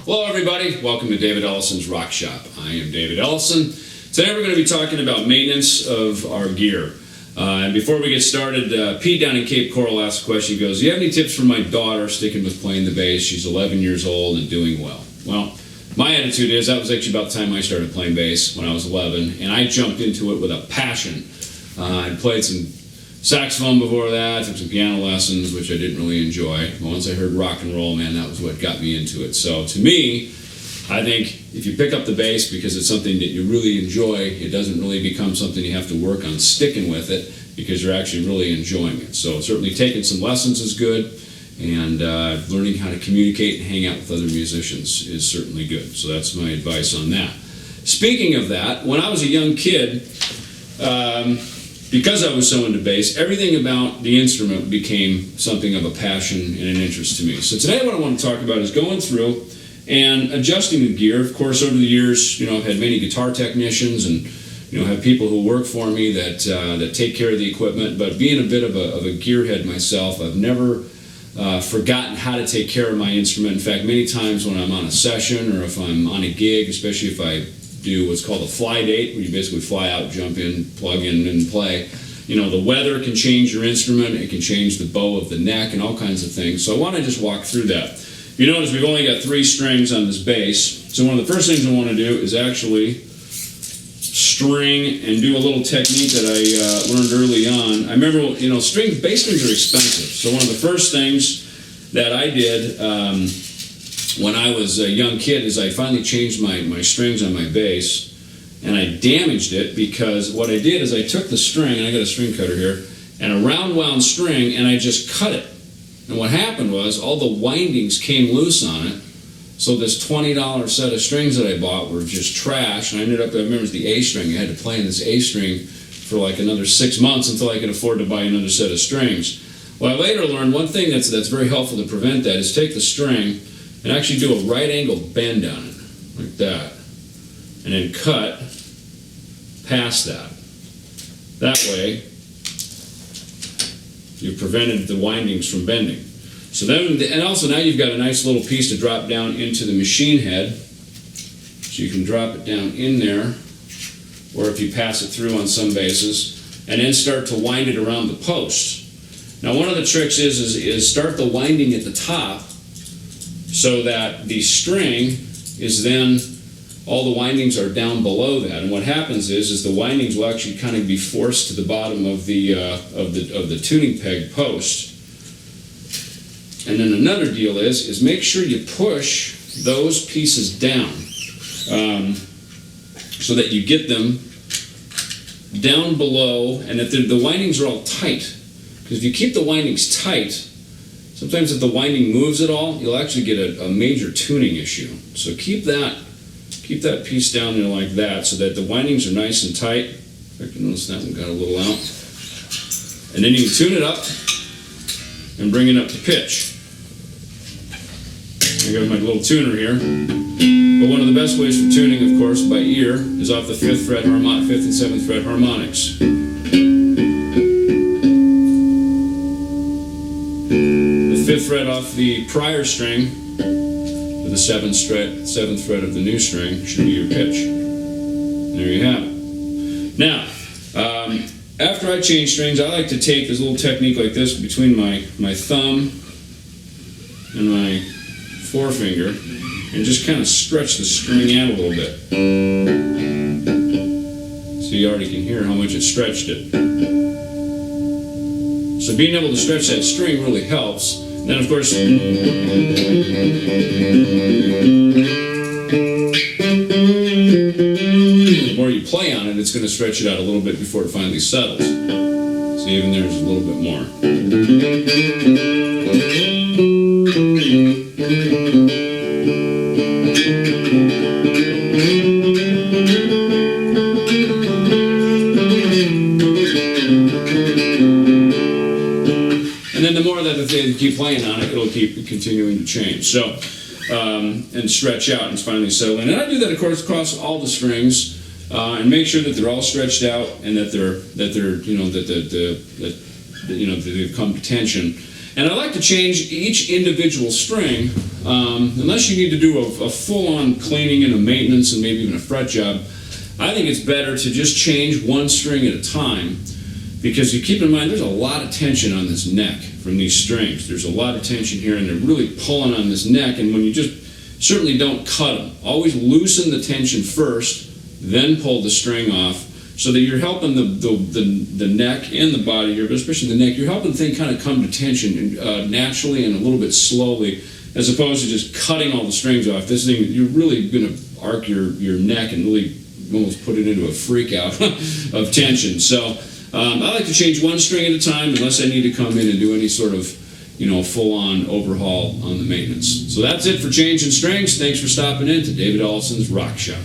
Hello everybody, welcome to David Ellefson's Rock Shop. I am David Ellefson. Today we're going to be talking about maintenance of our gear. And before we get started, Pete down in Cape Coral asked a question. He goes, do you have any tips for my daughter sticking with playing the bass? She's 11 years old and doing well. Well, my attitude is that was actually about the time I started playing bass when I was 11, and I jumped into it with a passion. I played some saxophone before that, took some piano lessons, which I didn't really enjoy. But once I heard rock and roll, man, that was what got me into it. So to me, I think if you pick up the bass because it's something that you really enjoy, it doesn't really become something you have to work on sticking with it because you're actually really enjoying it. So certainly taking some lessons is good, and learning how to communicate and hang out with other musicians is certainly good. So that's my advice on that. Speaking of that, when I was a young kid, because I was so into bass, everything about the instrument became something of a passion and an interest to me. So today what I want to talk about is going through and adjusting the gear. Of course, over the years, I've had many guitar technicians and, have people who work for me that take care of the equipment. But being a bit of a gearhead myself, I've never forgotten how to take care of my instrument. In fact, many times when I'm on a session or if I'm on a gig, especially if I do what's called a fly date, where you basically fly out, jump in, plug in, and play. The weather can change your instrument, it can change the bow of the neck, and all kinds of things. So I want to just walk through that. You notice we've only got 3 strings on this bass. So one of the first things I want to do is actually string and do a little technique that I learned early on. I remember, bass strings are expensive. So one of the first things that I did when I was a young kid is I finally changed my strings on my bass, and I damaged it because what I did is I took the string, and I got a string cutter here, and a round wound string, and I just cut it. And what happened was all the windings came loose on it, so this $20 set of strings that I bought were just trash, and I remember it was the A string. I had to play in this A string for like another 6 months until I could afford to buy another set of strings. Well, I later learned one thing that's very helpful to prevent that is take the string and actually do a right angle bend on it, like that, and then cut past that. That way, you've prevented the windings from bending. So then, and also now you've got a nice little piece to drop down into the machine head, so you can drop it down in there, or if you pass it through on some basses, and then start to wind it around the post. Now one of the tricks is start the winding at the top, so that the string is then, all the windings are down below that, and what happens is the windings will actually kind of be forced to the bottom of the tuning peg post. And then another deal is make sure you push those pieces down so that you get them down below, and that the windings are all tight. Because if you keep the windings tight, sometimes if the winding moves at all, you'll actually get a major tuning issue. So keep that piece down there like that so that the windings are nice and tight. In fact, you notice that one got a little out. And then you can tune it up and bring it up to pitch. I got my little tuner here. But one of the best ways for tuning, of course, by ear, is off the 5th and 7th fret harmonics. The 5th fret off the prior string to the 7th fret of the new string should be your pitch. And there you have it. Now, after I change strings, I like to take this little technique like this between my thumb and my forefinger and just kind of stretch the string out a little bit. So you already can hear how much it stretched it. So being able to stretch that string really helps. Then, of course, the more you play on it, it's going to stretch it out a little bit before it finally settles. So even there's a little bit more. And then the more that they keep playing on it, it'll keep continuing to change. So, and stretch out and finally settle in. And I do that, of course, across all the strings, and make sure that they're all stretched out and that they've come to tension. And I like to change each individual string, unless you need to do a full-on cleaning and a maintenance and maybe even a fret job. I think it's better to just change one string at a time, because you keep in mind there's a lot of tension on this neck from these strings. There's a lot of tension here, and they're really pulling on this neck, and when you just certainly don't cut them. Always loosen the tension first, then pull the string off, so that you're helping the neck and the body here, but especially the neck, you're helping the thing kind of come to tension naturally and a little bit slowly, as opposed to just cutting all the strings off. This thing, you're really going to arc your neck and really almost put it into a freak out of tension. So I like to change one string at a time, unless I need to come in and do any sort of full-on overhaul on the maintenance. So that's it for changing strings. Thanks for stopping in to David Ellefson's Rock Shop.